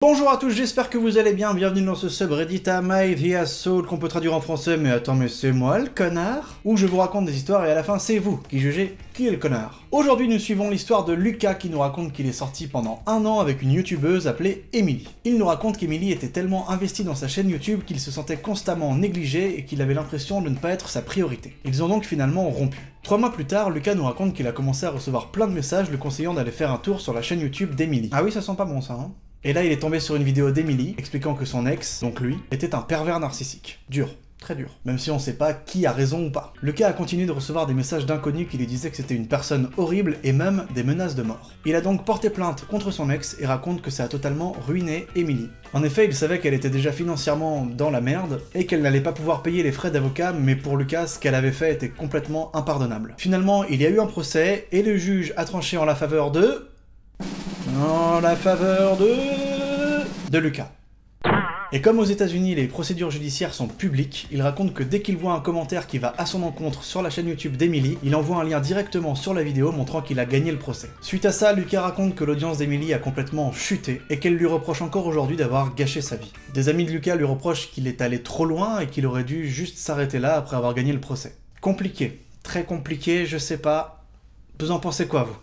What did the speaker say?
Bonjour à tous, j'espère que vous allez bien, bienvenue dans ce subreddit à My The Soul qu'on peut traduire en français, mais attends, mais c'est moi le connard, où je vous raconte des histoires et à la fin c'est vous qui jugez qui est le connard. Aujourd'hui nous suivons l'histoire de Lucas qui nous raconte qu'il est sorti pendant un an avec une youtubeuse appelée Emily. Il nous raconte qu'Emily était tellement investie dans sa chaîne YouTube qu'il se sentait constamment négligé et qu'il avait l'impression de ne pas être sa priorité. Ils ont donc finalement rompu. 3 mois plus tard, Lucas nous raconte qu'il a commencé à recevoir plein de messages le conseillant d'aller faire un tour sur la chaîne YouTube d'Emily. Ah oui, ça sent pas bon ça, hein. Et là, il est tombé sur une vidéo d'Emily expliquant que son ex, donc lui, était un pervers narcissique. Dur. Très dur. Même si on sait pas qui a raison ou pas. Lucas a continué de recevoir des messages d'inconnus qui lui disaient que c'était une personne horrible et même des menaces de mort. Il a donc porté plainte contre son ex et raconte que ça a totalement ruiné Emily. En effet, il savait qu'elle était déjà financièrement dans la merde et qu'elle n'allait pas pouvoir payer les frais d'avocat, mais pour Lucas, ce qu'elle avait fait était complètement impardonnable. Finalement, il y a eu un procès et le juge a tranché en la faveur de... de Lucas. Et comme aux États-Unis les procédures judiciaires sont publiques, il raconte que dès qu'il voit un commentaire qui va à son encontre sur la chaîne YouTube d'Emily, il envoie un lien directement sur la vidéo montrant qu'il a gagné le procès. Suite à ça, Lucas raconte que l'audience d'Emily a complètement chuté et qu'elle lui reproche encore aujourd'hui d'avoir gâché sa vie. Des amis de Lucas lui reprochent qu'il est allé trop loin et qu'il aurait dû juste s'arrêter là après avoir gagné le procès. Compliqué, très compliqué, je sais pas. Vous en pensez quoi vous ?